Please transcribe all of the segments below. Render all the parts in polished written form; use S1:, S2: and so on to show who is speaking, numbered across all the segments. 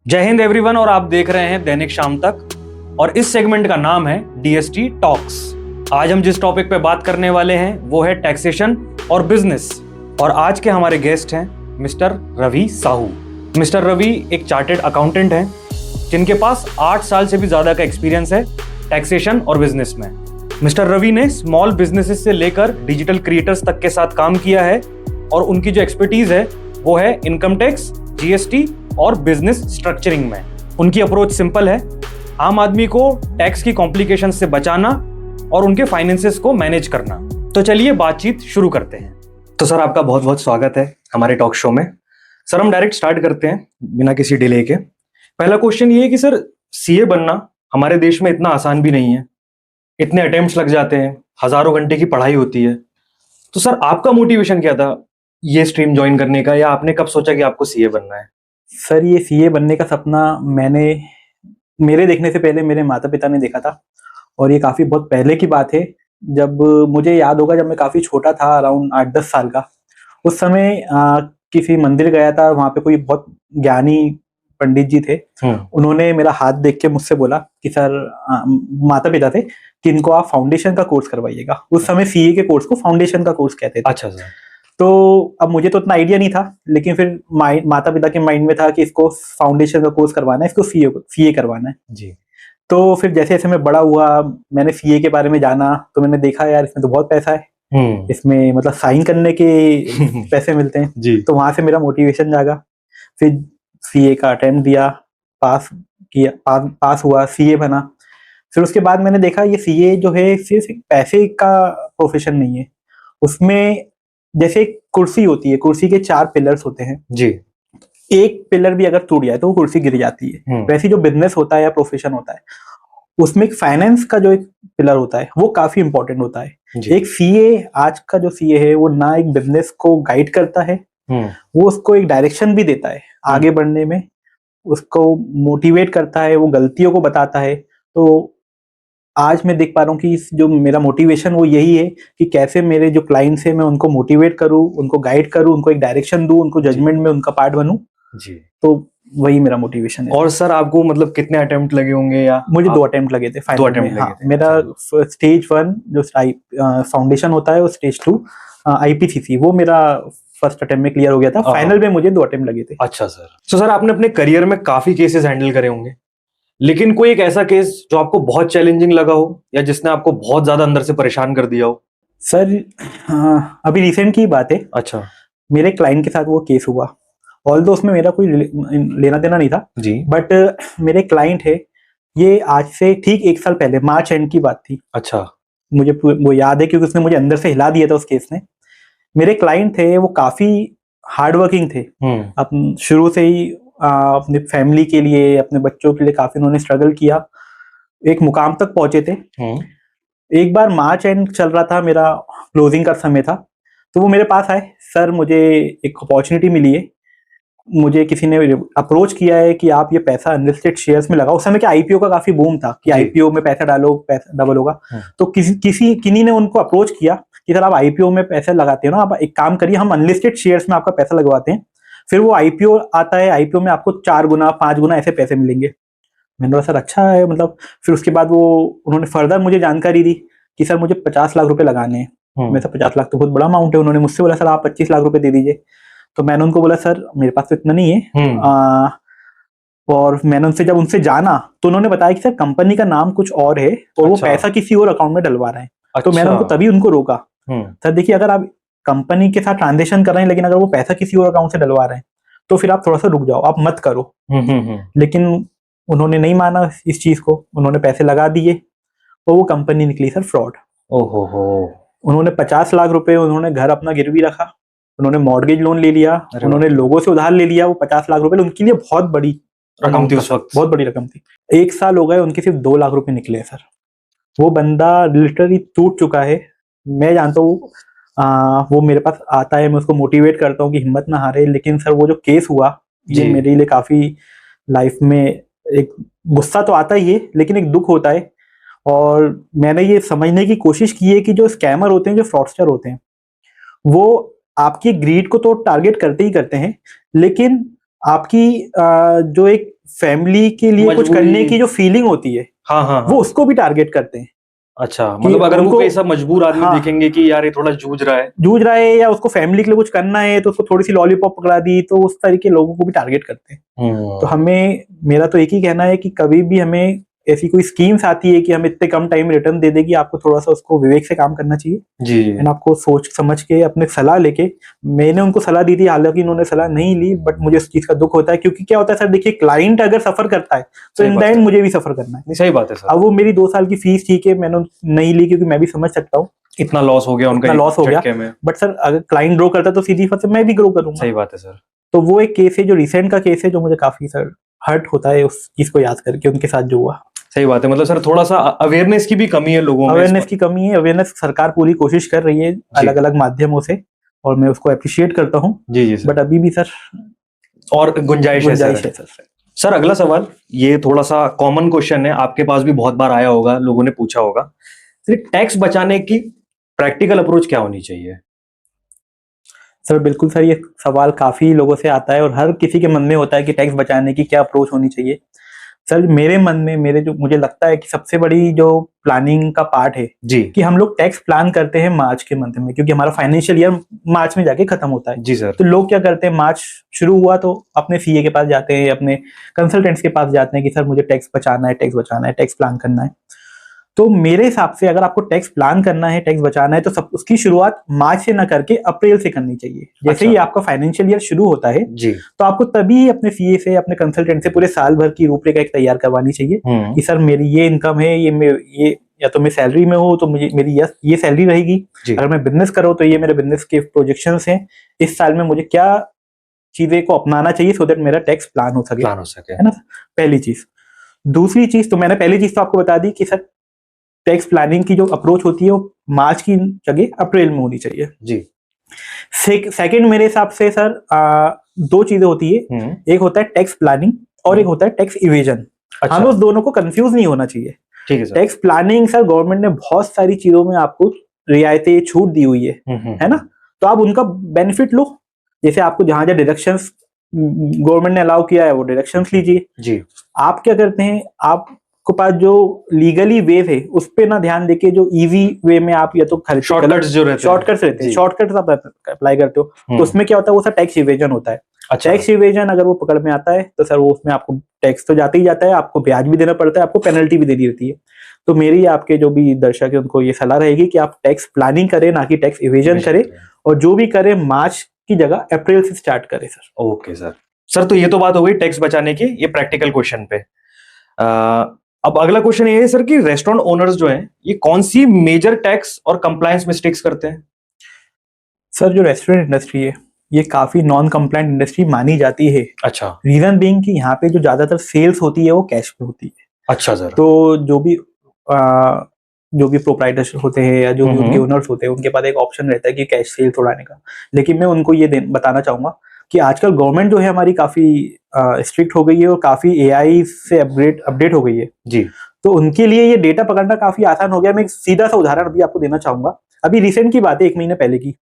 S1: जय हिंद एवरीवन, और आप देख रहे हैं दैनिक शाम तक, और इस सेगमेंट का नाम है डीएसटी टॉक्स। आज हम जिस टॉपिक पे बात करने वाले हैं वो है टैक्सेशन और बिजनेस। और आज के हमारे गेस्ट हैं मिस्टर रवि साहू। मिस्टर रवि एक चार्टेड अकाउंटेंट हैं जिनके पास 8 साल से भी ज़्यादा का एक्सपीरियंस है टैक्सेशन और बिजनेस में। मिस्टर रवि ने स्मॉल बिजनेसेस से लेकर डिजिटल क्रिएटर्स तक के साथ काम किया है, और उनकी जो एक्सपर्टीज है वो है इनकम टैक्स, जीएसटी और बिजनेस स्ट्रक्चरिंग में। उनकी अप्रोच सिंपल है, आम आदमी को टैक्स की कॉम्प्लिकेशन से बचाना और उनके फाइनेंसेस को मैनेज करना। तो चलिए बातचीत शुरू करते हैं। तो सर, आपका बहुत बहुत स्वागत है हमारे टॉक शो में। सर, हम डायरेक्ट स्टार्ट करते हैं बिना किसी डिले के। पहला क्वेश्चन ये है कि सर, सीए बनना हमारे देश में इतना आसान भी नहीं है, इतने अटेम्प्ट्स लग जाते हैं, हजारों घंटे की पढ़ाई होती है। तो सर, आपका मोटिवेशन क्या था ये स्ट्रीम ज्वाइन करने का, या आपने कब सोचा कि आपको सीए बनना है?
S2: सर, ये सीए बनने का सपना मेरे देखने से पहले मेरे माता पिता ने देखा था, और ये काफी बहुत पहले की बात है। जब मुझे याद होगा, जब मैं काफी छोटा था, अराउंड 8-10 साल का, उस समय किसी मंदिर गया था। वहां पे कोई बहुत ज्ञानी पंडित जी थे। उन्होंने मेरा हाथ देख के मुझसे बोला कि सर, माता पिता थे कि इनको आप फाउंडेशन का कोर्स करवाइएगा। उस समय सीए के कोर्स को फाउंडेशन का कोर्स कहते थे।
S1: अच्छा सर।
S2: तो अब मुझे तो उतना आइडिया नहीं था, लेकिन फिर माता पिता के माइंड में था कि इसको फाउंडेशन का कोर्स करवाना है, इसको सीए करवाना है जी। तो फिर जैसे जैसे मैं बड़ा हुआ, मैंने सीए के बारे में जाना, तो मैंने देखा यार इसमें तो बहुत पैसा है, इसमें मतलब साइन करने के पैसे मिलते हैं जी। तो वहां से मेरा मोटिवेशन जागा। फिर सीए का अटेम्प्ट दिया, पास किया, पास हुआ, सीए बना। फिर उसके बाद मैंने देखा ये सीए जो है सिर्फ पैसे का प्रोफेशन नहीं है। उसमें जैसे एक कुर्सी होती है, कुर्सी के 4 पिलर्स होते हैं जी। एक पिलर भी अगर टूट जाए तो वो कुर्सी गिर जाती है। वैसे जो बिजनेस होता है या प्रोफेशन होता है, उसमें एक फाइनेंस का जो एक पिलर होता है वो काफी इंपॉर्टेंट होता है। एक सीए, आज का जो सीए है, वो ना एक बिजनेस को गाइड करता है, वो उसको एक डायरेक्शन भी देता है आगे बढ़ने में, उसको मोटिवेट करता है, वो गलतियों को बताता है। तो आज मैं देख पा रहा हूँ कि जो मेरा मोटिवेशन वो यही है कि कैसे मेरे जो क्लाइंट्स हैं मैं उनको मोटिवेट करूँ, उनको गाइड करूँ, उनको एक डायरेक्शन दूं, उनको जजमेंट में उनका पार्ट बनूं जी। तो वही मेरा मोटिवेशन है।
S1: और सर, आपको मतलब कितने अटेम्प्ट लगे होंगे? या
S2: मुझे 2 अटेम्प्ट लगे थे फाइनल में। हाँ, मेरा स्टेज 1 जो फाउंडेशन होता है, वो स्टेज 2 आईपीसीसी, वो मेरा फर्स्ट अटेम्प्ट में क्लियर हो गया था। फाइनल में मुझे 2 अटेम्प्ट लगे थे।
S1: अच्छा सर। तो सर, आपने अपने करियर में काफी केसेस हैंडल करे होंगे, लेकिन कोई एक ऐसा केस जो आपको बहुत चैलेंजिंग लगा हो, या जिसने आपको बहुत ज्यादा अंदर से परेशान कर दिया हो?
S2: सर, अभी रिसेंट की बात है।
S1: अच्छा।
S2: मेरे क्लाइंट के साथ वो केस हुआ, ऑल्दो उसमें मेरा कोई लेना देना नहीं था जी, बट मेरे क्लाइंट है, ये आज से ठीक 1 साल पहले मार्च एंड की बात थी।
S1: अच्छा।
S2: मुझे वो याद है क्योंकि उसने मुझे अंदर से हिला दिया था उस केस ने। मेरे क्लाइंट थे, वो काफी हार्ड वर्किंग थे। शुरू से ही अपनी फैमिली के लिए, अपने बच्चों के लिए काफी उन्होंने स्ट्रगल किया, एक मुकाम तक पहुंचे थे। एक बार मार्च एंड चल रहा था, मेरा क्लोजिंग का समय था, तो वो मेरे पास आए, सर मुझे एक अपॉर्चुनिटी मिली है, मुझे किसी ने अप्रोच किया है कि आप ये पैसा अनलिस्टेड शेयर्स में लगाओ। उस समय क्या आईपीओ का काफी बूम था कि आईपीओ में पैसा डालो, पैसा डबल होगा। तो किन्हीं ने उनको अप्रोच किया कि सर आप आईपीओ में पैसा लगाते हो ना, आप एक काम करिए, हम अनलिस्टेड शेयर्स में आपका पैसा लगवाते हैं, फिर वो आईपीओ आता है, आईपीओ में आपको 4 गुना 5 गुना ऐसे पैसे मिलेंगे। मैंने कहा सर अच्छा है, मतलब। फिर उसके बाद वो उन्होंने फर्दर मुझे जानकारी दी कि सर मुझे 50 लाख रुपए लगाने हैं। मैं सर 50 लाख तो बहुत बड़ा अमाउंट है। उन्होंने मुझसे बोला सर आप 25 लाख रुपए दे दीजिए। तो मैंने उनको बोला सर मेरे पास तो इतना नहीं है। और मैंने उनसे जब उनसे जाना तो उन्होंने बताया कि सर कंपनी का नाम कुछ और है, और वो पैसा किसी और अकाउंट में डलवा रहे हैं। तो मैंने उनको तभी उनको रोका, सर देखिए, अगर आप कंपनी के साथ ट्रांजेक्शन कर रहे हैं, लेकिन अगर वो पैसा किसी और अकाउंट से डलवा रहे हैं, तो फिर आप थोड़ा सा रुक जाओ, आप मत करो। लेकिन उन्होंने नहीं माना इस चीज को, उन्होंने पैसे लगा दिए, और वो कंपनी निकली सर फ्रॉड।
S1: ओहो।
S2: उन्होंने 50 लाख रुपए उन्होंने घर अपना गिरवी रखा, उन्होंने मॉर्गेज लोन ले लिया, उन्होंने लोगों से उधार ले लिया। वो 50 लाख रुपए उनके लिए बहुत बड़ी रकम थी उस वक्त, बहुत बड़ी रकम थी। 1 साल हो गए, उनके सिर्फ 2 लाख रुपए निकले सर। वो बंदा लिटरली टूट चुका है। मैं जानता हूँ, वो मेरे पास आता है, मैं उसको मोटिवेट करता हूँ कि हिम्मत ना हारे। लेकिन सर वो जो केस हुआ, ये मेरे लिए काफी लाइफ में एक गुस्सा तो आता ही है, लेकिन एक दुख होता है। और मैंने ये समझने की कोशिश की है कि जो स्कैमर होते हैं, जो फ्रॉडस्टर होते हैं, वो आपकी ग्रीड को तो टारगेट करते ही करते हैं, लेकिन आपकी जो एक फैमिली के लिए कुछ करने की जो फीलिंग होती है,
S1: हाँ हाँ,
S2: वो उसको भी टारगेट करते हैं।
S1: अच्छा, मतलब अगर वो कोई ऐसा मजबूर आदमी देखेंगे कि यार ये थोड़ा जूझ रहा है या उसको फैमिली के लिए कुछ करना है, तो उसको थोड़ी सी लॉलीपॉप पकड़ा दी, तो उस तरह के लोगों को भी टारगेट करते हैं। तो हमें, मेरा तो एक ही कहना है कि कभी भी हमें ऐसी कोई स्कीम्स आती है कि हम इतने कम टाइम में रिटर्न दे देगी, आपको थोड़ा सा उसको विवेक से काम करना चाहिए जी,
S2: एंड आपको सोच समझ के अपने सलाह लेके। मैंने उनको सलाह दी थी, हालांकि उन्होंने सलाह नहीं ली, बट मुझे उस चीज का दुख होता है, क्योंकि क्या होता है सर, देखिए क्लाइंट अगर सफर करता है तो इन द एंड मुझे भी सफर करना है।
S1: सही बात है सर।
S2: अब वो मेरी 2 साल की फीस ठीक है, मैंने नहीं ली, क्योंकि मैं भी समझ सकता हूँ
S1: इतना लॉस हो गया उनका,
S2: लॉस हो गया, बट सर अगर क्लाइंट ग्रो करता है तो सीधी बात है मैं भी ग्रो करूंगा।
S1: सही बात है सर।
S2: तो वो एक केस है जो रिसेंट का केस है, जो मुझे काफी सर हर्ट होता है उस चीज को याद करके, उनके साथ जो हुआ।
S1: सही बात है, मतलब सर थोड़ा सा अवेयरनेस की भी कमी है लोगों में,
S2: अवेयरनेस की कमी है। अवेयरनेस सरकार पूरी कोशिश कर रही है अलग अलग माध्यमों से, और मैं उसको अप्रिशिएट करता हूँ जी सर, बट अभी भी सर और गुंजाइश है सर।
S1: सर अगला सवाल, ये थोड़ा सा कॉमन क्वेश्चन है, आपके पास भी बहुत बार आया होगा, लोगों ने पूछा होगा, टैक्स बचाने की प्रैक्टिकल अप्रोच क्या होनी चाहिए?
S2: सर बिल्कुल सर, ये सवाल काफी लोगों से आता है और हर किसी के मन में होता है कि टैक्स बचाने की क्या अप्रोच होनी चाहिए। सर मेरे मन में, मुझे लगता है कि सबसे बड़ी जो प्लानिंग का पार्ट है जी, कि हम लोग टैक्स प्लान करते हैं मार्च के मंथ में, क्योंकि हमारा फाइनेंशियल ईयर मार्च में जाके खत्म होता है जी सर। तो लोग क्या करते हैं, मार्च शुरू हुआ तो अपने सीए के पास जाते हैं, अपने कंसल्टेंट्स के पास जाते हैं कि सर मुझे टैक्स बचाना है, टैक्स बचाना है, टैक्स प्लान करना है। तो मेरे हिसाब से अगर आपको टैक्स प्लान करना है, टैक्स बचाना है, तो सब उसकी शुरुआत मार्च से ना करके अप्रैल से करनी चाहिए। जैसे ही आपका फाइनेंशियल ईयर शुरू होता है जी, तो आपको तभी अपने सीए से, अपने कंसल्टेंट से पूरे साल भर की रूपरेखा एक तैयार करवानी चाहिए कि सर मेरी ये इनकम है, ये या तो मैं सैलरी में हूँ तो मुझे मेरी ये सैलरी रहेगी, अगर मैं बिजनेस कर रहा हूँ तो ये मेरे बिजनेस के प्रोजेक्शंस हैं, इस साल में मुझे क्या चीजें को अपनाना चाहिए सो दैट मेरा टैक्स प्लान हो सके, है ना, पहली चीज। दूसरी चीज, तो मैंने पहली चीज तो आपको बता दी कि सर टैक्स प्लानिंग की जो अप्रोच होती है वो मार्च की जगह अप्रैल में होनी चाहिए जी। सेकंड मेरे हिसाब से सर 2 चीजें होती है, एक होता है टैक्स प्लानिंग और एक होता है टैक्स इवेजन। हमें उस दोनों को कंफ्यूज नहीं होना चाहिए। ठीक है sir. Tax planning sir, government ने बहुत सारी चीजों में आपको रियायतें, छूट दी हुई है ना, तो आप उनका बेनिफिट लो। जैसे आपको जहां जहां डिडक्शंस गवर्नमेंट ने अलाउ किया है वो डिडक्शंस लीजिए जी। आप क्या करते हैं, आपके पास जो लीगली वे है उस पे ना ध्यान देके जो इजी वे में आप या तो शॉर्टकट्स रहते हैं, शॉर्टकट्स आप अप्लाई करते हो, तो उसमें क्या होता है, वो सर टैक्स इवेजन होता है। अच्छा। टैक्स इवेजन अगर वो पकड़ में आता है तो सर वो उसमें आपको टैक्स तो जाता ही जाता है, आपको ब्याज भी देना पड़ता है, आपको पेनल्टी भी देनी रहती है। तो मेरी आपके जो भी दर्शक है उनको ये सलाह रहेगी कि आप टैक्स प्लानिंग करें, ना कि टैक्स इवेजन करें, और जो भी करें मार्च की जगह अप्रैल से स्टार्ट करें सर। Okay sir.
S1: सर तो ये तो बात हो गई टैक्स बचाने की, ये प्रैक्टिकल क्वेश्चन पे। अब अगला क्वेश्चन ये है सर कि रेस्टोरेंट ओनर्स जो हैं ये कौन सी मेजर टैक्स और कंप्लायंस मिस्टेक्स करते हैं?
S2: सर जो रेस्टोरेंट इंडस्ट्री है ये काफी नॉन कंप्लायंट इंडस्ट्री मानी जाती है।
S1: अच्छा।
S2: रीजन बीइंग कि यहाँ पे जो ज्यादातर सेल्स होती है वो कैश पे होती है।
S1: अच्छा सर।
S2: तो जो भी प्रोप्राइटर्स होते हैं या जो भी उनके ओनर्स होते हैं उनके पास एक ऑप्शन रहता है कि कैश सेल्स उड़ाने का। लेकिन मैं उनको ये बताना चाहूंगा कि आजकल गवर्नमेंट जो है हमारी काफी स्ट्रिक्ट हो गई है और काफी एआई से अपडेट हो गई है जी। तो उनके लिए ये डेटा पकड़ना काफी आसान हो गया। मैं एक सीधा सा उदाहरण अभी आपको देना चाहूंगा। अभी रिसेंट की बात है, 1 महीने पहले की।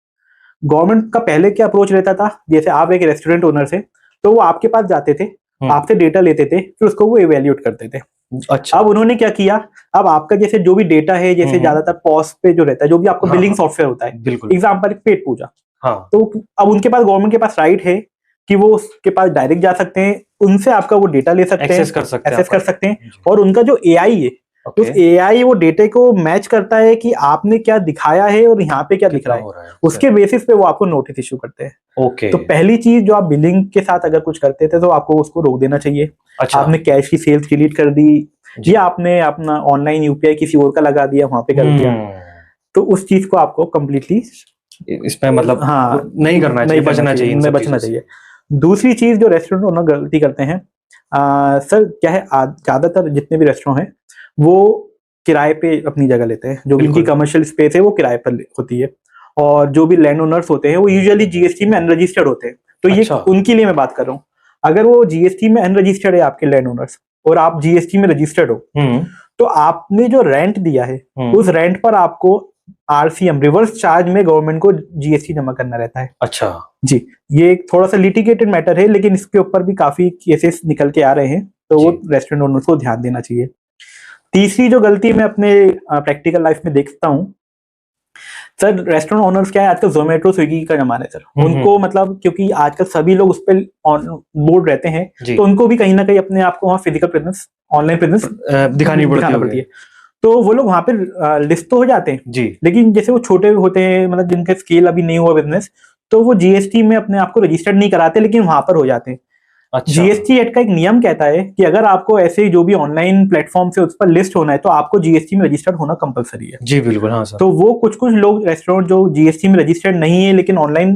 S2: गवर्नमेंट का पहले क्या अप्रोच रहता था, जैसे आप एक रेस्टोरेंट ओनर से, तो वो आपके पास जाते थे, आपसे डेटा लेते थे, फिर उसको वो इवेल्यूएट करते थे। अच्छा। अब उन्होंने क्या किया, अब आपका जैसे जो भी डेटा है, जैसे ज्यादातर पॉस पे जो रहता है, जो भी आपको बिलिंग सॉफ्टवेयर होता है, एग्जाम्पल पेट पूजा, तो अब उनके पास, गवर्नमेंट के पास राइट है कि वो उसके पास डायरेक्ट जा सकते हैं, उनसे आपका वो डेटा ले सकते हैं, एक्सेस कर सकते हैं, और उनका जो एआई है उस एआई वो डेटे को मैच करता है कि आपने क्या दिखाया है और यहाँ पे क्या दिख रहा है, उसके बेसिस पे वो आपको नोटिस इशू करते हैं। ओके। तो पहली चीज जो आप बिलिंग के साथ अगर कुछ करते थे तो आपको उसको रोक देना चाहिए। अच्छा। आपने कैश की सेल्स डिलीट कर दी या आपने अपना ऑनलाइन यूपीआई किसी और का लगा दिया, वहां पे कर दिया, तो उस चीज को आपको कंप्लीटली
S1: इसमें मतलब नहीं करना चाहिए,
S2: बचना चाहिए। दूसरी चीज जो रेस्टोरेंट ओनर गलती करते हैं सर, क्या है, ज्यादातर जितने भी रेस्टोरेंट हैं वो किराए पे अपनी जगह लेते हैं। जो भी इनकी कमर्शियल स्पेस है वो किराए पर होती है, और जो भी लैंड ओनर्स होते हैं वो यूजुअली जीएसटी में अनरजिस्टर्ड होते हैं। तो ये उनके लिए मैं बात कर रहा हूँ। अगर वो जीएसटी में अनरजिस्टर्ड है आपके लैंड ओनर्स और आप जीएसटी में रजिस्टर्ड हो, तो आपने जो रेंट दिया है उस रेंट पर आपको आरसीएम, रिवर्स चार्ज में गवर्नमेंट को जीएसटी जमा करना रहता है। अच्छा जी। ये एक थोड़ा सा लिटिगेटेड मैटर है, लेकिन इसके ऊपर भी काफी केसेस निकल के आ रहे हैं। तो वो रेस्टोरेंट ओनर्स को ध्यान देना चाहिए। तीसरी जो गलती मैं अपने प्रैक्टिकल लाइफ में देखता हूँ सर, रेस्टोरेंट ओनर्स क्या है, आजकल जोमेटो स्विगी का जमाना है सर, उनको मतलब क्योंकि आजकल सभी लोग उस पर ऑन बोर्ड रहते हैं, तो उनको भी कहीं ना कहीं अपने आप को वहाँ फिजिकल प्रेजेंस, ऑनलाइन प्रेजेंस दिखानी पड़ती है। तो वो लोग वहाँ पे लिस्ट तो हो जाते हैं जी, लेकिन जैसे वो छोटे होते हैं, मतलब जिनका स्केल अभी नहीं हुआ बिजनेस, तो वो जीएसटी में अपने आप को रजिस्टर्ड नहीं कराते, लेकिन वहां पर हो जाते हैं। अच्छा। जीएसटी एक्ट का एक नियम कहता है कि अगर आपको ऐसे जो भी ऑनलाइन प्लेटफॉर्म से उस पर लिस्ट होना है तो आपको जीएसटी में रजिस्टर्ड होना कंपलसरी है। जी बिल्कुल, हाँ सर। तो वो कुछ लोग रेस्टोरेंट जो जीएसटी में रजिस्टर्ड नहीं है लेकिन ऑनलाइन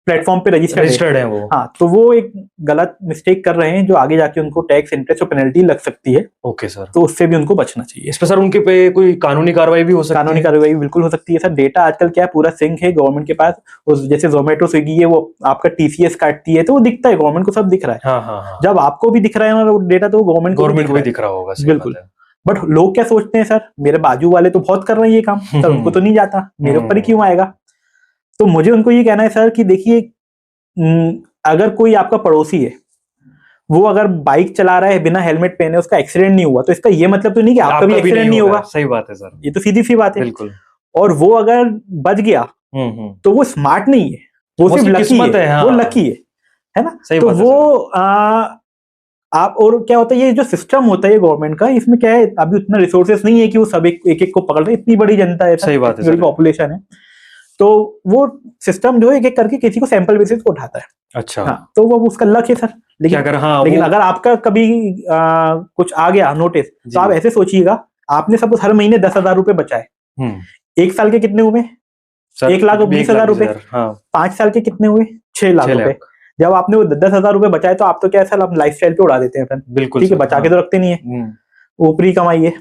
S2: प्लेटफॉर्म पे रजिस्टर्ड है वो, हाँ, तो वो एक गलत मिस्टेक कर रहे हैं जो आगे जाके उनको टैक्स, इंटरेस्ट और पेनल्टी लग सकती है। Okay sir. तो उससे भी उनको बचना चाहिए। इस पे सर उनके पे कोई कानूनी कार्रवाई भी हो सकती है? कानूनी कार्रवाई बिल्कुल हो सकती है सर। डेटा आजकल क्या है, पूरा सिंक है गवर्नमेंट के पास। उस जैसे जोमेटो स्विगी है, वो आपका टीसीएस काटती है तो वो दिखता है, गवर्नमेंट को सब दिख रहा है। हाँ, हाँ। जब आपको भी दिख रहा है डेटा तो गवर्नमेंट को भी दिख रहा होगा। बिल्कुल। बट लोग क्या सोचते हैं सर, मेरे बाजू वाले तो बहुत कर रहे हैं ये काम, सर उनको तो नहीं जाता, मेरे ऊपर ही क्यों आएगा? तो मुझे उनको ये कहना है सर कि देखिए, अगर कोई आपका पड़ोसी है, वो अगर बाइक चला रहा है बिना हेलमेट पहने, उसका एक्सीडेंट नहीं हुआ, तो इसका ये मतलब तो नहीं कि आपका भी एक्सीडेंट नहीं होगा। सही बात है सर, ये तो सीधी सी बात है। बिल्कुल। और वो अगर बच गया तो वो स्मार्ट नहीं है, वो सिर्फ लकी है। हाँ। वो लकी है ना? तो वो आप, और क्या होता है, ये जो सिस्टम होता है गवर्नमेंट का, इसमें क्या है, अभी उतना रिसोर्सेस नहीं है कि वो सब एक को पकड़ रहे। इतनी बड़ी जनता है, सही बात है, पॉपुलेशन है, तो वो सिस्टम जो है एक करके किसी को सैंपल बेसिस पे उठाता है। अच्छा। हाँ, तो वो उसका लक है सर। लेकिन अगर आपका कभी कुछ आ गया नोटिस, तो आप ऐसे सोचिएगा, आपने सपोज हर महीने 10,000 रुपए बचाए, 1 साल के कितने हुए? 1,20,000 रुपए। 5 साल के कितने हुए? 6 लाख रुपए। जब आपने वो 10,000 रुपए बचाए तो आप तो क्या सर, आप लाइफ स्टाइल पे उड़ा देते हैं। बिल्कुल, ठीक है, बचा के तो रखते नहीं है, ऊपरी कमाई है।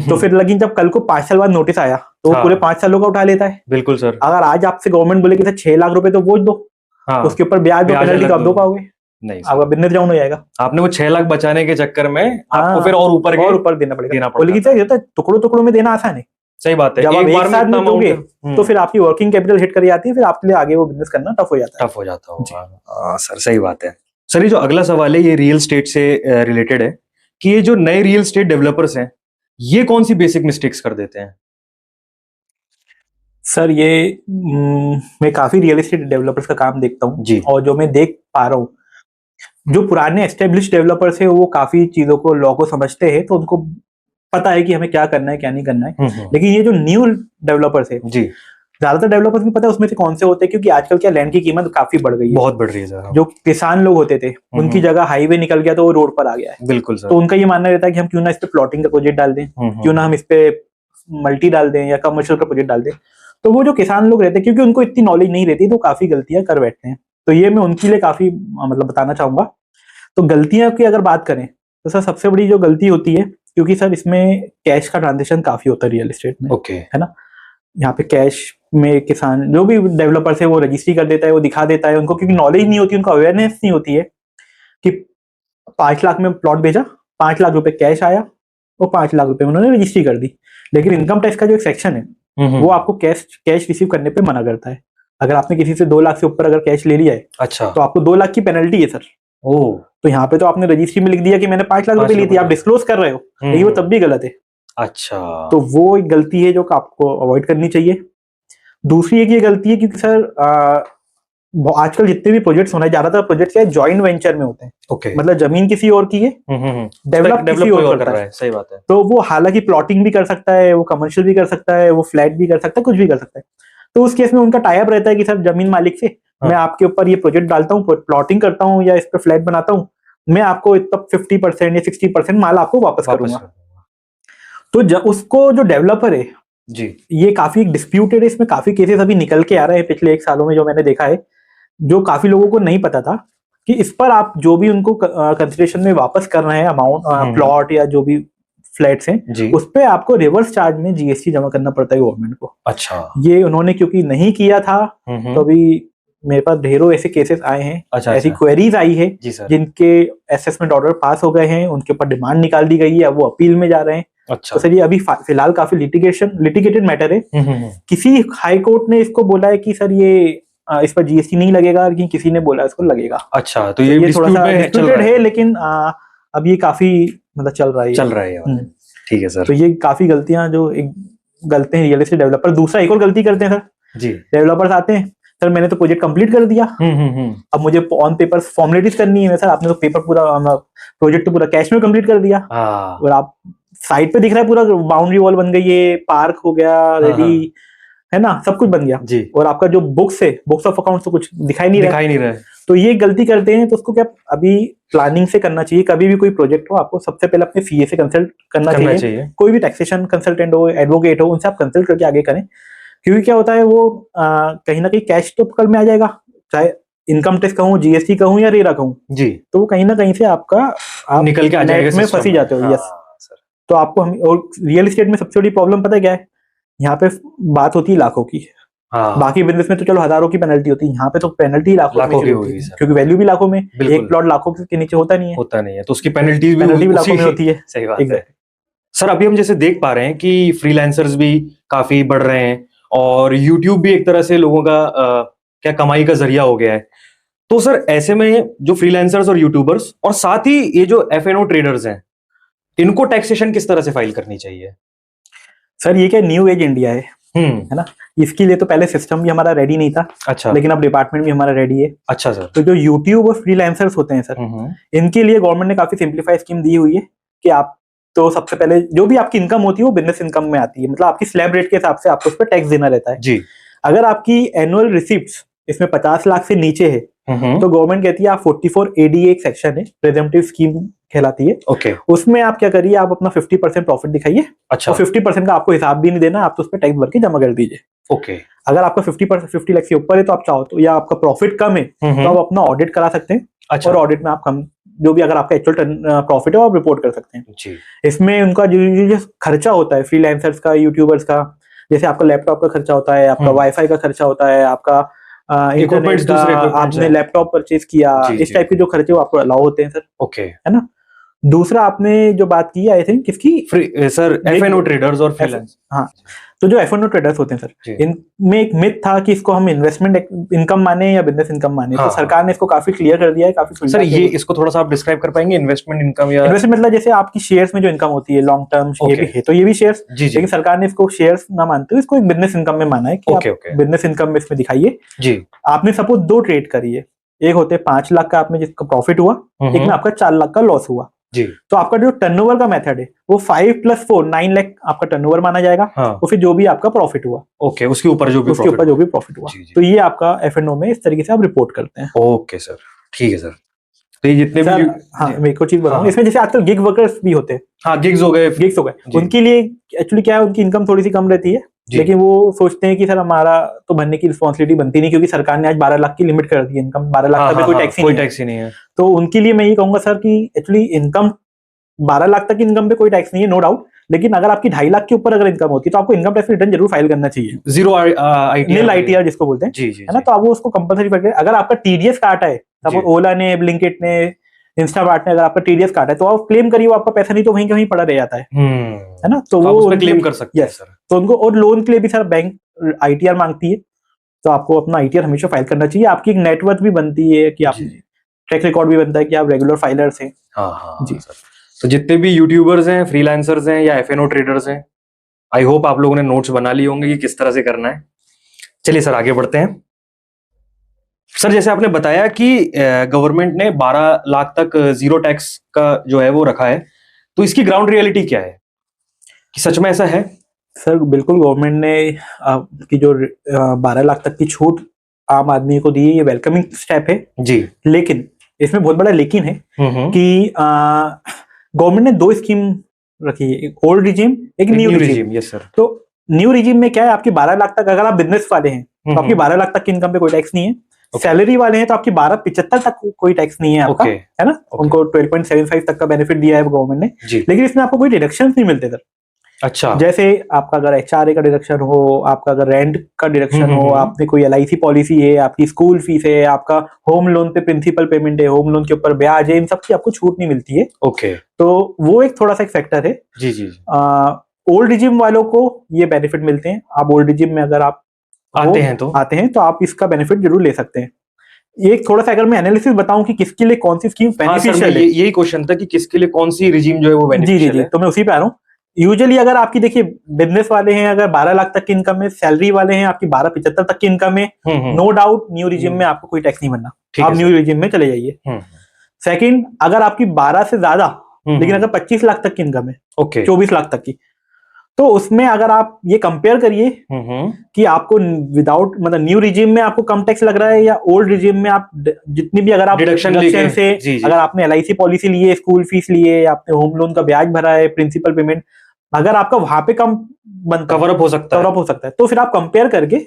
S2: तो फिर लेकिन जब कल को 5 साल बाद नोटिस आया तो वो पूरे 5 सालों का उठा लेता है। बिल्कुल सर। अगर आज आपसे गवर्नमेंट बोले कि सर 6 लाख रुपए तो वो दो, उसके ऊपर ब्याज दो, पेनल्टी कब दो पाओगे? नहीं, आपका बिजनेस डाउन हो जाएगा। आपने वो 6 लाख बचाने के चक्कर में आपको फिर और ऊपर देना पड़ेगा। लेकिन सर टुकड़ों टुकड़ों में देना आसान है। सही बात है। जब आप एक साथ में दोगे तो फिर आपकी वर्किंग कैपिटल हिट कर जाती है, फिर आपके लिए आगे वो बिजनेस करना टफ हो जाता है। सर सही बात है। सर ये जो अगला सवाल है, ये रियल एस्टेट से रिलेटेड है कि ये जो नए रियल एस्टेट डेवलपर्स हैं, ये कौन सी बेसिक मिस्टेक्स कर देते हैं? सर ये मैं काफी रियल एस्टेट डेवलपर्स का काम देखता हूँ जी, और जो मैं देख पा रहा हूँ, जो पुराने एस्टेब्लिश डेवलपर्स है वो काफी चीजों को, लॉ को समझते हैं, तो उनको पता है कि हमें क्या करना है क्या नहीं करना है। लेकिन ये जो न्यू डेवलपर्स है जी, ज्यादातर डेवलपर्स भी पता है उसमें से कौन से होते हैं, क्योंकि आजकल क्या लैंड की कीमत काफी बढ़ गई है, बहुत बढ़ रही है सर। जो किसान लोग होते थे उनकी जगह हाईवे निकल गया तो वो रोड पर आ गया है। बिल्कुल सर। तो उनका ये मानना रहता है कि हम क्यों ना इस पे प्लॉटिंग का प्रोजेक्ट डाल दें, क्यों ना हम इस पे मल्टी डाल दें या कमर्शियल का प्रोजेक्ट डाल दें। तो वो जो किसान लोग रहते हैं, क्योंकि उनको इतनी नॉलेज नहीं रहती, तो काफी गलतियां कर बैठते हैं। तो ये मैं उनके लिए काफी मतलब बताना चाहूंगा। तो गलतियां की अगर बात करें तो सर सबसे बड़ी जो गलती होती है, क्योंकि सर इसमें कैश का ट्रांजेक्शन काफी होता है रियल एस्टेट में, ओके, है ना? यहाँ पे कैश में किसान जो भी डेवलपर्स है वो रजिस्ट्री कर देता है, वो दिखा देता है, उनको क्योंकि नॉलेज नहीं होती, उनको अवेयरनेस नहीं होती है कि 5 लाख में प्लॉट बेचा, 5 लाख रुपए कैश आया, वो 5 लाख रुपए उन्होंने रजिस्ट्री कर दी। लेकिन इनकम टैक्स का जो एक सेक्शन है वो आपको कैश रिसीव करने पे मना करता है। अगर आपने किसी से 2 लाख से ऊपर अगर कैश ले लिया है, अच्छा, तो आपको 2 लाख की पेनल्टी है सर। ओह, तो यहाँ पे तो आपने रजिस्ट्री में लिख दिया कि मैंने 5 लाख रुपए ली थी, आप डिस्क्लोज कर रहे हो, लेकिन वो तब भी गलत है। अच्छा, तो वो एक गलती है जो आपको अवॉइड करनी चाहिए। दूसरी एक ये गलती है, क्योंकि सर आजकल जितने भी प्रोजेक्ट्स होना है, ज्यादातर प्रोजेक्ट्स क्या है, जॉइंट वेंचर में होते हैं। ओके, मतलब जमीन किसी और की है, डेवलप किसी और करता है। सही बात है। तो वो हालांकि प्लॉटिंग भी कर सकता है, वो कमर्शियल भी कर सकता है, वो फ्लैट भी कर सकता है, कुछ भी कर सकता है। तो उस केस में उनका टाई अप रहता है कि सर जमीन मालिक से मैं आपके ऊपर ये प्रोजेक्ट डालता हूँ, प्लॉटिंग करता हूँ या इस पे फ्लैट बनाता हूँ, मैं आपको इतना 50% या 60% माल आपको वापस करूंगा। तो उसको जो डेवलपर है जी, ये काफी डिस्प्यूटेड है, इसमें काफी केसेस अभी निकल के आ रहे हैं पिछले 1 सालों में, जो मैंने देखा है, जो काफी लोगों को नहीं पता था कि इस पर आप जो भी उनको कंसिडरेशन में वापस कर रहे हैं अमाउंट, प्लॉट या जो भी फ्लैट्स हैं, उस पे आपको रिवर्स चार्ज में जीएसटी जमा करना पड़ता है गवर्नमेंट को। अच्छा, ये उन्होंने क्योंकि नहीं किया था, तो अभी मेरे पास ढेरों ऐसे केसेस आए हैं। अच्छा, ऐसी क्वेरीज आई है जिनके असेसमेंट ऑर्डर पास हो गए हैं, उनके ऊपर डिमांड निकाल दी गई है, अब वो अपील में जा रहे हैं। अच्छा, तो सर ये अभी फिलहाल काफी लिटिगेटेड मैटर है। किसी हाई कोर्ट ने इसको बोला है कि सर ये इस पर जीएसटी नहीं लगेगा, लेकिन किसी ने बोला इसको लगेगा। अच्छा, तो ये थोड़ा सा डिस्प्यूटेड है, लेकिन अब ये काफी मतलब चल रहा है।
S1: चल रहा है ये वाला। ठीक है सर।
S2: तो ये काफी गलतियां जो एक गलते हैं रियल एस्टेट डेवलपर। दूसरा एक और गलती करते हैं सर
S1: जी,
S2: डेवलपर्स आते हैं, सर मैंने तो प्रोजेक्ट कंप्लीट कर दिया, अब मुझे ऑन पेपर फॉर्मेलिटीज करनी है। सर आपने तो पेपर पूरा प्रोजेक्ट तो पूरा कैश में कंप्लीट कर दिया, और आप साइट पे दिख रहा है पूरा बाउंड्री वॉल बन गई है, पार्क हो गया रेडी, है ना, सब कुछ बन गया जी, और आपका जो बुक्स है, बुक्स ऑफ अकाउंट्स तो कुछ दिखाई नहीं रहा है। तो ये गलती करते हैं, तो उसको क्या अभी प्लानिंग से करना चाहिए। कभी भी कोई प्रोजेक्ट हो आपको सबसे पहले अपने सीए से कंसल्ट करना चाहिए। कोई भी टैक्सेशन कंसल्टेंट हो, एडवोकेट हो, उनसे आप कंसल्ट करके आगे करें, क्योंकि क्या होता है वो कहीं ना कहीं कैश तो पकड़ में आ जाएगा, चाहे इनकम टैक्स कहूँ, जीएसटी कहूँ या रेरा कहूँ जी, तो वो कहीं ना कहीं से आपका आप निकल के आ जाएगा, में फंसी जाते हो। यस, तो आपको हम, और रियल एस्टेट में सबसे बड़ी प्रॉब्लम पता है क्या है, यहाँ पे बात होती है लाखों की। बाकी बिजनेस में तो चलो हजारों की पेनल्टी होती है, यहाँ पे तो पेनल्टी लाखों की होती है, क्योंकि वैल्यू भी लाखों में, एक प्लॉट लाखों के नीचे होता नहीं है, तो उसकी पेनल्टी भी लाखों में होती है। सही बात है
S1: सर। अभी हम जैसे देख पा रहे हैं कि फ्रीलांसर्स भी काफी बढ़ रहे हैं, और यूट्यूब भी एक तरह से लोगों का क्या कमाई का जरिया हो गया है। तो सर ऐसे में जो फ्रीलांसर्स और यूट्यूबर्स और साथ ही ये जो एफएनओ ट्रेडर्स हैं, इनको टैक्सेशन किस तरह से फाइल करनी चाहिए?
S2: सर ये क्या न्यू एज इंडिया है ना, इसके लिए तो पहले सिस्टम भी हमारा रेडी नहीं था। अच्छा। लेकिन अब डिपार्टमेंट भी हमारा रेडी है। अच्छा सर। तो जो यूट्यूब और फ्रीलांसर्स होते हैं सर, इनके लिए गवर्नमेंट ने काफी सिंप्लीफाई स्कीम दी हुई है कि आप तो सबसे पहले जो भी आपकी इनकम होती है वो बिजनेस इनकम में आती है, मतलब आपकी स्लैब रेट के हिसाब से आपको उस पर टैक्स देना रहता है जी। अगर आपकी एनुअल रिसिप्ट्स इसमें 50 लाख से नीचे है तो गवर्नमेंट कहती है आप 44 ADA एक सेक्शन है, प्रेजेंटिव स्कीम कहलाती है। ओके। उसमें आप क्या करिए, आप अपना 50% प्रॉफिट दिखाइए। अच्छा। और 50% का आपको हिसाब भी नहीं देना, आप तो उस पर टैक्स भर के जमा कर दीजिए। ओके। अगर आपका 50 लाख से ऊपर है तो आप चाहो तो, या आपका प्रॉफिट कम है तो आप अपना ऑडिट करा सकते हैं। अच्छा। और ऑडिट में आप कम जो भी अगर आपका एक्चुअल प्रॉफिट है वो आप रिपोर्ट कर सकते हैं जी। इसमें उनका जो खर्चा होता है फ्रीलांसर्स का, यूट्यूबर्स का, जैसे आपका लैपटॉप का खर्चा होता है, आपका वाईफाई का खर्चा होता है, आपका इंटरनेट का, आपने लैपटॉप परचेज किया, इस टाइप के जो खर्चे वो आपको अलाउ होते हैं सर। ओके, है ना। दूसरा आपने जो बात की आई थिंक किसकी, सर एफएनओ ट्रेडर्स और फ्रीलांस। हाँ, तो जो एफएनओ ट्रेडर्स होते हैं सर, इनमें एक मिथ था कि इसको हम इन्वेस्टमेंट इनकम माने या बिजनेस इनकम माने। तो सरकार ने इसको काफी क्लियर कर दिया है, काफी। सर ये इसको थोड़ा सा आप डिस्क्राइब कर पाएंगे, इन्वेस्टमेंट इनकम या इन्वेस्टमेंट मतलब जैसे आपकी शेयर्स में जो इनकम होती है लॉन्ग टर्म, ये भी है तो ये भी शेयर्स, लेकिन सरकार ने इसको शेयर्स ना मानते हुए इसको एक बिजनेस इनकम में माना है कि आप बिजनेस इनकम में इसमें दिखाइए जी। आपने सपोज 2 ट्रेड करी है, एक होते 5 लाख का आपने जिसका प्रॉफिट हुआ, एक में आपका 4 लाख का लॉस हुआ जी। तो आपका जो टर्नओवर का मेथड है वो 5 + 4 9 लाख आपका टर्नओवर माना जाएगा। हाँ। तो फिर जो भी आपका प्रॉफिट हुआ, ओके, उसके ऊपर जो भी प्रॉफिट हुआ, तो ये आपका एफएनओ में इस तरीके से आप रिपोर्ट करते हैं। ओके सर, ठीक है सर। तो ये जितने भी हाँ, मैं एक और चीज बताऊं, इसमें जैसे आजकल गिग वर्कर्स भी होते हैं। हाँ, गिग्स हो गए, उनके लिए एक्चुअली क्या है, उनकी इनकम थोड़ी सी कम रहती है, लेकिन वो सोचते हैं कि सर हमारा तो भरने की रिस्पॉन्सिबिलिटी बनती नहीं, क्योंकि सरकार ने आज 12 लाख की लिमिट कर दी है, इनकम 12 लाख तक कोई टैक्स ही नहीं है। तो उनके लिए मैं ये कहूंगा सर कि एक्चुअली इनकम 12 लाख तक की इनकम पे कोई टैक्स नहीं है, नो डाउट, लेकिन अगर आपकी 2.5 लाख के ऊपर अगर इनकम होती है तो आपको इनकम टैक्स रिटर्न जरूर फाइल करना चाहिए। जीरो आईटीआर जिसको बोलते हैं जी, है ना। तो आप वो उसको कंपलसरी करके, अगर आपका टीडीएस काटा है, सपोज ओला ने, ब्लिंकिट ने, इंस्टामार्ट ने अगर आपका टीडीएस काटा है तो आप क्लेम करिए, वो आपका पैसा नहीं तो वहीं कहीं पड़ा रह जाता है ना। तो वो क्लेम कर सकते हैं सर। तो उनको, और लोन के लिए भी सर बैंक आईटीआर मांगती है, तो आपको अपना आईटीआर हमेशा फाइल करना चाहिए। आपकी एक नेटवर्थ भी बनती है कि आप ट्रैक रिकॉर्ड भी बनता है कि आप रेगुलर फाइलर्स हैं। हाँ जी सर। तो जितने भी यूट्यूबर्स हैं, फ्रीलांसर्स हैं या एफएनओ ट्रेडर्स हैं, आई होप आप लोगों ने नोट्स बना लिए होंगे कि किस तरह से करना है। चलिए सर आगे बढ़ते हैं। सर जैसे आपने बताया कि गवर्नमेंट ने 12 लाख तक जीरो टैक्स का जो है वो रखा है, तो इसकी ग्राउंड रियलिटी क्या है कि सच में ऐसा है? सर बिल्कुल, गवर्नमेंट ने की जो 12 लाख तक की छूट आम आदमी को दी है, ये वेलकमिंग स्टेप है जी। लेकिन इसमें बहुत बड़ा लेकिन है कि गवर्नमेंट ने 2 स्कीम रखी है, एक ओल्ड रिजीम, एक न्यू रिजीम। Yes sir. तो न्यू रिजीम में क्या है, आपकी 12 लाख तक अगर आप बिजनेस वाले हैं तो आपकी 12 लाख तक की इनकम पे कोई टैक्स नहीं है। सैलरी वाले हैं तो आपकी 12,75 तक कोई टैक्स नहीं है आपका, है ना। उनको 12.75 तक का बेनिफिट दिया है गवर्नमेंट ने, लेकिन इसमें आपको कोई डिडक्शन नहीं मिलते सर। अच्छा। जैसे आपका अगर एचआरए का डिडक्शन हो, आपका अगर रेंट का डिडक्शन हो, आपने कोई एलआईसी पॉलिसी है, आपकी स्कूल फीस है, आपका होम लोन पे प्रिंसिपल पेमेंट है, होम लोन के ऊपर ब्याज है, इन सब की आपको छूट नहीं मिलती है। ओके। तो वो एक थोड़ा सा एक फैक्टर है जी जी। ओल्ड रिजीम वालों को ये बेनिफिट मिलते हैं। आप ओल्ड रिजीम में अगर आप आते हैं तो आप इसका बेनिफिट जरूर ले सकते हैं। ये थोड़ा सा अगर मैं एनालिसिस बताऊं कि किसके लिए कौन सी स्कीम बेनिफिशियल है,
S1: यही क्वेश्चन था कि किसके लिए कौन सी रिजीम जो है वो
S2: जी जी
S1: बेनिफिशियल
S2: जी,
S1: है।
S2: तो मैं उसी पे आ रहा हूँ। यूजुअली अगर आपकी देखिए बिजनेस वाले हैं, अगर 12 लाख तक की इनकम है, सैलरी वाले हैं आपकी 12-75 तक की इनकम है, नो डाउट न्यू रिजिम में आपको कोई टैक्स नहीं भरना, आप न्यू रिजिम में चले जाइए। सेकंड, अगर आपकी 12 से ज्यादा लेकिन अगर 25 लाख तक की इनकम है,
S1: ओके,
S2: 24 लाख तक की, तो उसमें अगर आप ये कंपेयर करिए कि आपको विदाउट मतलब न्यू रिजिम में आपको कम टैक्स लग रहा है या ओल्ड रिजिम में आप जितनी भी अगर आप डिडक्शन से अगर आपने LIC पॉलिसी ली है, स्कूल फीस लिए, आपने होम लोन का ब्याज भरा है, प्रिंसिपल पेमेंट, अगर आपका वहां पे कम बनता
S1: कवर अप हो सकता
S2: है तो फिर आप कंपेयर करके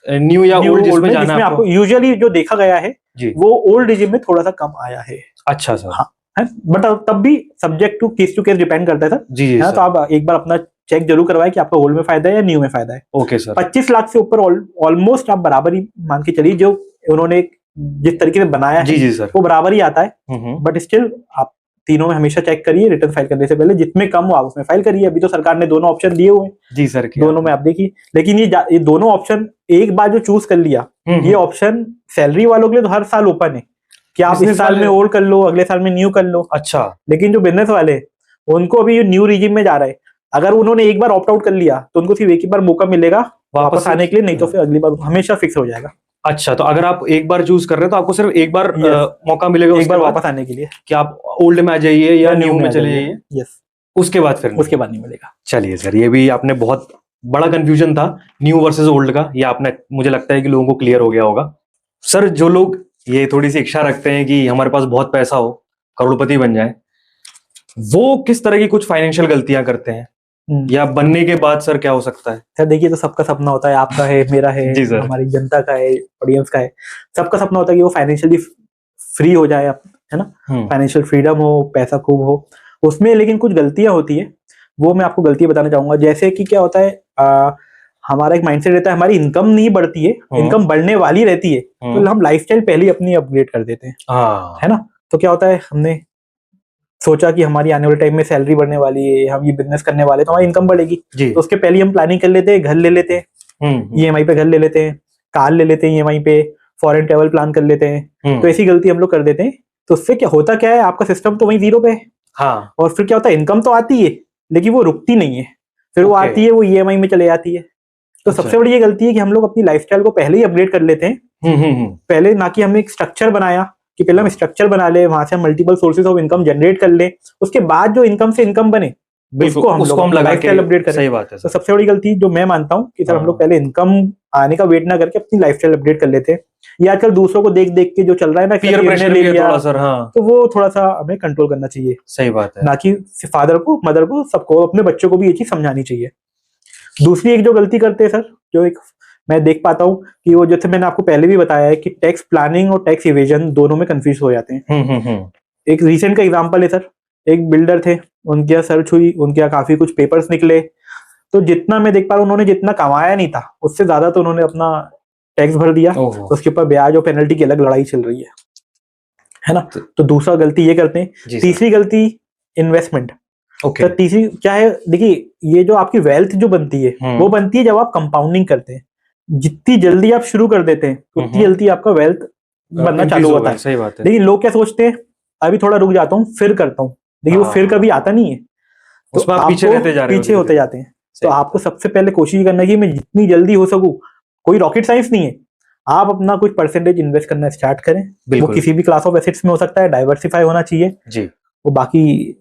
S1: न्यू या ओल्ड
S2: जिसमें आपको यूजुअली जो देखा गया है वो ओल्ड रिजिम में थोड़ा सा कम आया है।
S1: अच्छा सर।
S2: हाँ, बट तब भी सब्जेक्ट टू केस डिपेंड करता है सर।
S1: जी जी,
S2: तो आप एक बार अपना चेक जरूर करवाए कि आपको ओल्ड में फायदा है या न्यू में फायदा है।
S1: Okay sir.
S2: 25 लाख से ऊपर ऑलमोस्ट आप बराबर ही मान के चलिए, जो उन्होंने जिस तरीके से बनाया है
S1: जी जी सर,
S2: वो बराबर ही आता है। बट स्टिल आप तीनों में हमेशा चेक करिए, रिटर्न फाइल करने से पहले जितने कम हो आप उसमें फाइल करिए। अभी तो सरकार ने दोनों ऑप्शन दिए हुए हैं
S1: जी सर,
S2: दोनों में आप देखिए। लेकिन ये दोनों ऑप्शन एक बार जो चूज कर लिया, ये ऑप्शन सैलरी वालों के लिए तो हर साल ओपन है कि आप इस साल में ओल्ड कर लो, अगले साल में न्यू कर लो।
S1: अच्छा,
S2: लेकिन जो बिजनेस वाले उनको अभी न्यू रिजिम में जा रहा है, अगर उन्होंने एक बार ऑप्ट आउट कर लिया तो उनको सिर्फ एक ही बार मौका मिलेगा वापस आने के लिए, नहीं तो फिर अगली बार हमेशा फिक्स हो जाएगा।
S1: अच्छा, तो अगर आप एक बार चूज कर रहे हो तो आपको सिर्फ एक बार मौका मिलेगा
S2: एक बार वापस आने के लिए
S1: कि आप ओल्ड में आ जाइए या न्यू में चले जाइए।
S2: यस,
S1: उसके बाद
S2: नहीं मिलेगा।
S1: चलिए सर, ये भी आपने बहुत बड़ा कंफ्यूजन था न्यू वर्सेस ओल्ड का, ये आपने मुझे लगता है कि लोगों को क्लियर हो गया होगा। सर, जो लोग ये थोड़ी सी इच्छा रखते हैं कि हमारे पास बहुत पैसा हो, करोड़पति बन जाए, वो किस तरह की कुछ फाइनेंशियल गलतियां करते हैं या बनने के बाद सर क्या हो सकता है?
S2: सर देखिए, तो सबका सपना होता है, आपका है, मेरा है, हमारी जनता का है, ऑडियंस का है, सबका सपना होता है कि वो फाइनेंशियली फ्री हो जाए, है ना, फाइनेंशियल फ्रीडम हो, पैसा खूब हो। उसमें लेकिन कुछ गलतियां होती है, वो मैं आपको गलतियां बताना चाहूंगा। जैसे कि क्या होता है, हमारा एक माइंडसेट रहता है, हमारी इनकम नहीं बढ़ती है, इनकम बढ़ने वाली रहती है, तो हम लाइफस्टाइल पहले अपनी अपग्रेड कर देते हैं, है ना। तो क्या होता है, हमने सोचा कि हमारी आने वाले टाइम में सैलरी बढ़ने वाली है, हम ये बिजनेस करने वाले, तो हमारी इनकम बढ़ेगी, तो उसके पहले हम प्लानिंग कर लेते हैं, घर ले लेते हैं EMI पे, घर ले लेते हैं, कार ले लेते हैं EMI पे, फॉरेन ट्रेवल प्लान कर लेते हैं। तो ऐसी गलती हम लोग कर देते हैं। तो उससे क्या होता क्या है, आपका सिस्टम तो वही जीरो पे है। हाँ। और फिर क्या होता है, इनकम तो आती है लेकिन वो रुकती नहीं है, फिर वो आती है, वो EMI में चले जाती है। तो सबसे बड़ी ये गलती है कि हम लोग अपनी लाइफस्टाइल को पहले ही अपग्रेड कर लेते हैं। पहले ना कि हमने एक स्ट्रक्चर बनाया कि पहले हम स्ट्रक्चर बना ले, वहां से हम multiple sources of income generate कर ले, उसके बाद जो इनकम से इनकम बने उसको हम लाइफस्टाइल अपडेट करें।
S1: सही बात है।
S2: तो सबसे बड़ी गलती जो मैं मानता हूँ कि सर हम लोग पहले इनकम आने का वेट ना करके अपनी लाइफस्टाइल अपडेट कर लेते हैं। ये आजकल दूसरों को देख देख के जो चल रहा है ना,
S1: पीयर प्रेशर ले लिया, सर, हाँ,
S2: तो वो थोड़ा सा हमें कंट्रोल करना चाहिए।
S1: सही बात है।
S2: ना कि फादर को, मदर को, सबको, अपने बच्चों को भी ये चीज समझानी चाहिए। दूसरी एक जो गलती करते हैं सर, जो एक मैं देख पाता हूँ कि वो, जैसे मैंने आपको पहले भी बताया है कि टैक्स प्लानिंग और टैक्स इवेजन दोनों में कंफ्यूज हो जाते हैं। एक रिसेंट का एग्जांपल है सर, एक बिल्डर थे, उनके यहाँ सर्च हुई, उनके यहाँ काफी कुछ पेपर्स निकले, तो जितना मैं देख पा रहा हूँ उन्होंने जितना कमाया नहीं था उससे ज्यादा तो उन्होंने अपना टैक्स भर दिया, उसके ऊपर ब्याज और पेनल्टी की अलग लड़ाई चल रही है ना। तो दूसरा गलती ये करते हैं। तीसरी गलती इन्वेस्टमेंट। तो तीसरी क्या है, देखिए, ये जो आपकी वेल्थ जो बनती है वो बनती है जब आप कंपाउंडिंग करते हैं। जितनी जल्दी आप शुरू कर देते हैं उतनी जल्दी आपका वेल्थ बनना चालू होता है।
S1: सही बात है।
S2: लेकिन लोग क्या सोचते हैं, अभी थोड़ा रुक जाता हूँ फिर करता हूँ, लेकिन वो फिर कभी आता नहीं है, तो आप पीछे होते जाते हैं। तो आपको सबसे पहले कोशिश करना है कि मैं जितनी जल्दी हो सकूं, कोई रॉकेट साइंस नहीं है, आप अपना कुछ परसेंटेज इन्वेस्ट करना स्टार्ट करें। वो किसी भी क्लास ऑफ एसेट्स में हो सकता है, डाइवर्सिफाई होना चाहिए जी। वो बाकी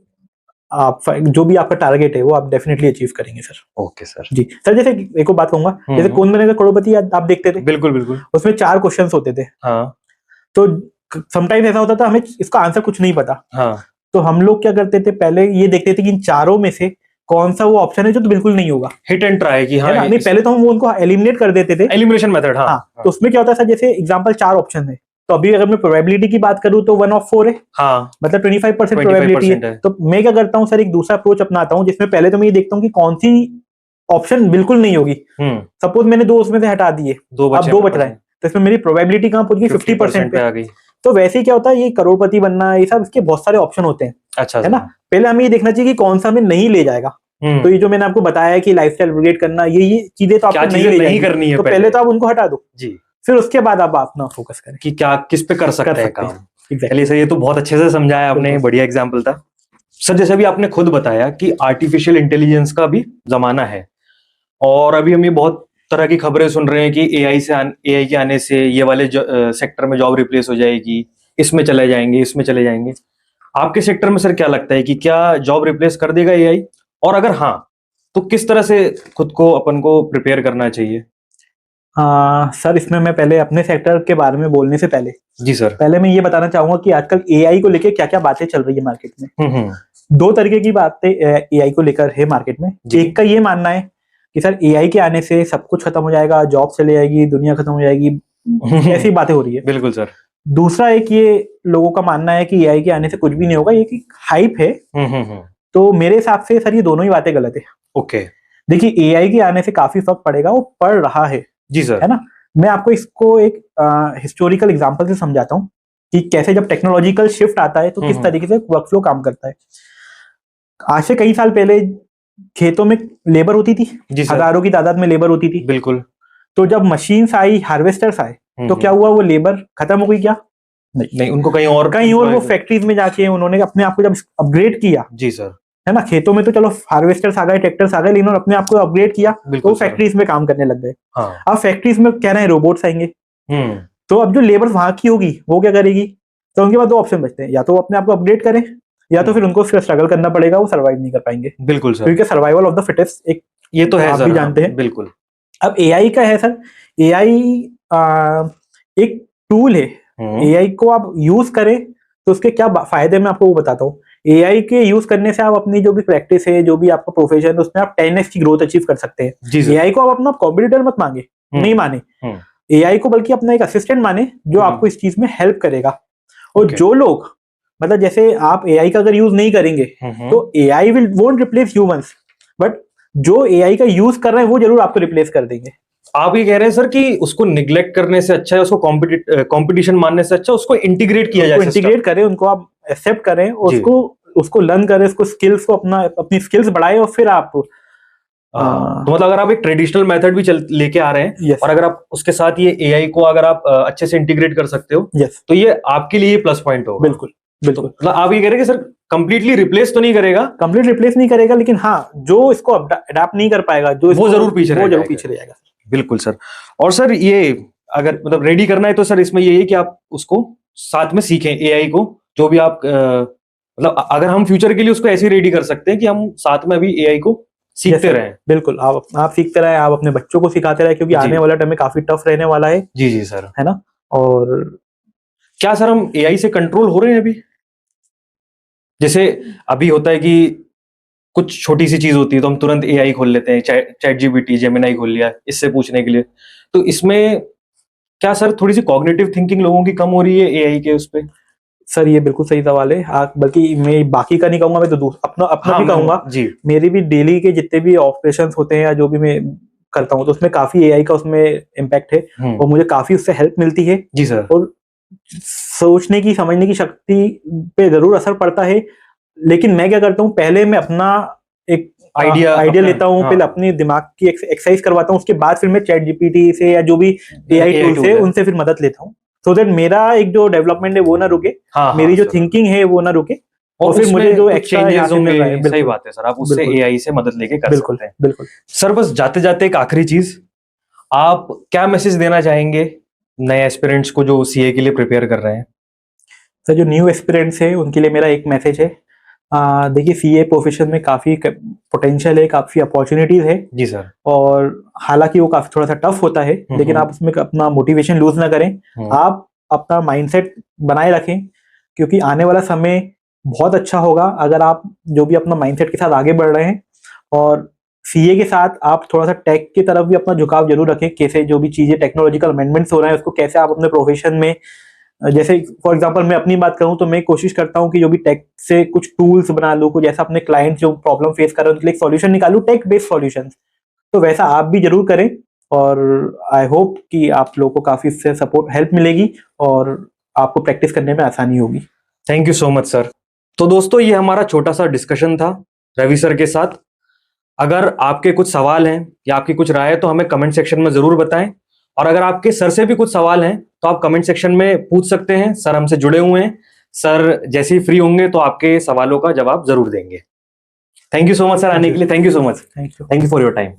S2: आप जो भी आपका टारगेट है वो आप डेफिनेटली अचीव करेंगे सर।
S1: ओके सर
S2: जी। सर जैसे एक और बात कहूंगा, जैसे कौन बनेगा करोड़पति आप देखते थे,
S1: बिल्कुल बिल्कुल,
S2: उसमें 4 क्वेश्चंस होते थे। हाँ। तो समटाइम्स ऐसा होता था हमें इसका आंसर कुछ नहीं पता। हाँ। तो हम लोग क्या करते थे, पहले ये देखते थे कि इन चारों में से कौन सा वो ऑप्शन है जो तो बिल्कुल नहीं होगा, हिट एंड ट्राई की। हाँ, नहीं, पहले तो हम उनको एलिमिनेट कर देते थे, एलिमिनेशन मेथड। हाँ। तो उसमें क्या होता है सर, जैसे एग्जांपल 4 ऑप्शन है, तो अभी अगर मैं प्रोबेबिलिटी की बात करूं तो 1 of 4 है। हाँ। मतलब 25% प्रोबेबिलिटी है। तो मैं क्या करता हूँ सर, एक दूसरा अप्रोच अपनाता हूँ जिसमें पहले तो मैं ये देखता हूँ कि कौन सी ऑप्शन बिल्कुल नहीं होगी। सपोज मैंने 2 उसमें से हटा दिए, अब 2 बच रहे हैं, तो इसमें मेरी प्रोबेबिलिटी कहां पहुंच गई, 50% पे आ गई। तो वैसे ही क्या होता है, ये करोड़पति बनना, ये सब इसके बहुत सारे ऑप्शन होते हैं। अच्छा, है ना। पहले हमें ये देखना चाहिए कि कौन सा हमें नहीं ले जाएगा। तो ये जो मैंने आपको बताया कि लाइफस्टाइल अपग्रेड करना, ये चीजें तो आपको नहीं करनी है, तो पहले तो आप उनको हटा दो जी। फिर उसके बाद आप अपना फोकस करें
S1: कि क्या किस पे कर सकते हैं काम।
S2: Exactly.
S1: चलिए सर, ये तो बहुत अच्छे से समझाया आपने, बढ़िया एग्जाम्पल था सर। जैसे अभी आपने खुद बताया कि आर्टिफिशियल इंटेलिजेंस का भी जमाना है, और अभी हम ये बहुत तरह की खबरें सुन रहे हैं कि एआई के आने से ये वाले सेक्टर में जॉब रिप्लेस हो जाएगी, इसमें चले जाएंगे, इसमें चले जाएंगे। आपके सेक्टर में सर क्या लगता है कि क्या जॉब रिप्लेस कर देगा एआई, और अगर हाँ तो किस तरह से खुद को अपन को प्रिपेयर करना चाहिए?
S2: सर, इसमें मैं पहले अपने सेक्टर के बारे में बोलने से पहले
S1: जी सर,
S2: पहले मैं ये बताना चाहूंगा कि आजकल एआई को लेके क्या क्या बातें चल रही है मार्केट में। दो तरीके की बातें एआई को लेकर है मार्केट में। एक का ये मानना है कि सर एआई के आने से सब कुछ खत्म हो जाएगा, जॉब चले जाएगी, दुनिया खत्म हो जाएगी, ऐसी बातें हो रही है।
S1: बिल्कुल सर।
S2: दूसरा एक ये लोगों का मानना है कि एआई के आने से कुछ भी नहीं होगा, ये एक हाइप है। तो मेरे हिसाब से सर ये दोनों ही बातें गलत है।
S1: ओके,
S2: देखिए एआई के आने से काफी फर्क पड़ेगा, वो पड़ रहा है।
S1: जी सर,
S2: है ना। मैं आपको इसको एक हिस्टोरिकल एग्जांपल से समझाता हूँ कि कैसे जब टेक्नोलॉजिकल शिफ्ट आता है तो किस तरीके से वर्कफ्लो काम करता है। आज से कई साल पहले खेतों में लेबर होती थी, हजारों की तादाद में लेबर होती थी।
S1: बिल्कुल।
S2: तो जब मशीन्स आई, हार्वेस्टर्स आए, तो क्या हुआ, वो लेबर खत्म हो गई क्या?
S1: नहीं, उनको कहीं और
S2: वो फैक्ट्रीज में जाके उन्होंने अपने आप को जब अपग्रेड किया,
S1: जी सर, है
S2: ना। खेतों में तो चलो हार्वेस्टर्स आ गए, ट्रैक्टर्स आ गए, लेकिन अपने आप को अपग्रेड किया तो फैक्ट्रीज में काम करने लग गए। अब फैक्ट्रीज में कह रहे हैं रोबोट्स आएंगे, तो अब जो लेबर वहां की होगी वो क्या करेगी? तो उनके पास दो ऑप्शन बचते हैं, या तो अपने आप को अपग्रेड करें, या तो फिर उनको स्ट्रगल करना पड़ेगा, वो सर्वाइव नहीं कर पाएंगे।
S1: बिल्कुल सर,
S2: क्योंकि सर्वाइवल ऑफ द फिटेस्ट एक
S1: ये तो है,
S2: आप भी जानते हैं।
S1: बिल्कुल।
S2: अब एआई का है सर, एआई एक टूल है। एआई को आप यूज करें तो उसके क्या फायदे मैं आपको वो बताता हूँ। एआई के यूज करने से आप अपनी जो भी प्रैक्टिस है, जो भी आपका प्रोफेशन है, उसमें आप 10x की ग्रोथ अचीव कर सकते हैं। एआई को आप अपना कॉम्पिटिटर मत मांगे, नहीं माने एआई को, बल्कि अपना एक असिस्टेंट माने जो आपको इस चीज में हेल्प करेगा। और जो लोग मतलब जैसे आप एआई का अगर यूज नहीं करेंगे तो AI won't replace humans, but जो एआई का यूज कर रहे हैं वो जरूर आपको रिप्लेस कर देंगे।
S1: आप ये कह रहे हैं सर कि उसको निग्लेक्ट करने से अच्छा है, उसको कंपटीशन मानने से अच्छा उसको इंटीग्रेट किया जाए,
S2: इंटीग्रेट करें, उनको आप एक्सेप्ट करें, उसको लर्न करें, उसको स्किल्स को अपनी स्किल्स बढ़ाएं, और फिर आप
S1: तो मतलब अगर आप एक ट्रेडिशनल मेथड भी लेके आ रहे हैं, और अगर आप उसके साथ ये एआई को अगर आप अच्छे से इंटीग्रेट कर सकते हो, तो ये आपके लिए प्लस पॉइंट होगा।
S2: बिल्कुल बिल्कुल।
S1: तो आप ये कह रहे हैं कि सर कंप्लीटली रिप्लेस तो नहीं करेगा?
S2: कंप्लीट रिप्लेस नहीं करेगा, लेकिन हाँ, जो इसको अडैप्ट नहीं कर पाएगा, वो जरूर पीछे रहेगा।
S1: बिल्कुल सर। और सर ये अगर मतलब रेडी करना है तो सर इसमें ये है कि आप उसको साथ में सीखें एआई को, जो भी आप मतलब अगर हम फ्यूचर के लिए उसको ऐसे रेडी कर सकते हैं कि हम साथ में अभी एआई को सीखते रहें।
S2: बिल्कुल, आप सीखते रहें, आप अपने बच्चों को सिखाते रहें, क्योंकि आने वाला टाइम में काफी टफ रहने वाला है।
S1: जी सर,
S2: है ना। और क्या
S1: सर हम एआई से कंट्रोल हो रहे हैं अभी? जैसे अभी होता है कि कुछ छोटी सी चीज होती है तो हम तुरंत एआई खोल लेते हैं, चैट जीपीटी, जेमिनाई खोल लिया इससे पूछने के लिए। तो इसमें क्या सर थोड़ी सी कॉग्निटिव थिंकिंग लोगों की कम हो रही है एआई के उस पे?
S2: सर ये बिल्कुल सही सवाल है। बल्कि मैं बाकी का नहीं कहूंगा, मैं तो अपना भी कहूंगा जी। मेरे भी डेली के जितने भी ऑपरेशंस होते हैं या जो भी मैं करता हूँ, तो उसमें काफी एआई का उसमें इम्पैक्ट है, और मुझे काफी उससे हेल्प मिलती है
S1: जी सर।
S2: और सोचने की, समझने की शक्ति पे जरूर असर पड़ता है। लेकिन मैं क्या करता हूँ, पहले मैं अपना एक आइडिया लेता हूँ, पहले अपने दिमाग की एक्सरसाइज करवाता हूँ, उसके बाद फिर मैं चैट जीपीटी से या जो भी एआई टूल से उनसे फिर मदद लेता हूँ, सो दैट मेरा एक जो डेवलपमेंट है वो ना रुके, मेरी जो थिंकिंग है वो ना रुके, और फिर मुझे जो एक्स्ट्रा
S1: होंगे। सही बात है सर, आप उससे एआई से मदद लेके कर सकते हैं।
S2: बिल्कुल
S1: सर, बस जाते जाते एक आखिरी चीज, आप क्या मैसेज देना चाहेंगे नए एस्पिरेंट्स को जो सीए के लिए प्रिपेयर कर रहे हैं?
S2: सर, जो न्यू एस्पिरेंट्स है उनके लिए मेरा एक मैसेज है, देखिए सीए प्रोफेशन में काफी पोटेंशियल है, काफी अपॉर्चुनिटीज है
S1: जी सर।
S2: और हालांकि वो काफी थोड़ा सा टफ होता है, लेकिन आप उसमें अपना मोटिवेशन लूज ना करें, आप अपना माइंडसेट बनाए रखें, क्योंकि आने वाला समय बहुत अच्छा होगा अगर आप जो भी अपना माइंडसेट के साथ आगे बढ़ रहे हैं। और सीए के साथ आप थोड़ा सा टेक की तरफ भी अपना झुकाव जरूर रखें, कैसे जो भी चीजें टेक्नोलॉजिकल अमेंडमेंट्स हो रहे हैं उसको कैसे आप अपने प्रोफेशन में, जैसे फॉर एग्जांपल मैं अपनी बात करूं तो मैं कोशिश करता हूं कि जो भी टेक से कुछ टूल्स बना लूं, कुछ ऐसा अपने क्लाइंट जो प्रॉब्लम फेस कर रहे हैं उनके लिए सॉल्यूशन निकालूं, टेक बेस्ड सॉल्यूशन। तो वैसा आप भी जरूर करें, और आई होप कि आप लोगों को काफी इससे सपोर्ट हेल्प मिलेगी और आपको प्रैक्टिस करने में आसानी होगी।
S1: Thank you so much sir. तो दोस्तों, ये हमारा छोटा सा डिस्कशन था रवि सर के साथ। अगर आपके कुछ सवाल हैं या आपकी कुछ राय है तो हमें कमेंट सेक्शन में जरूर बताएं, और अगर आपके सर से भी कुछ सवाल हैं तो आप कमेंट सेक्शन में पूछ सकते हैं, सर हमसे जुड़े हुए हैं, सर जैसे ही फ्री होंगे तो आपके सवालों का जवाब जरूर देंगे। Thank you so much sir आने के लिए, thank you so much,
S2: thank you.
S1: Thank you for your time.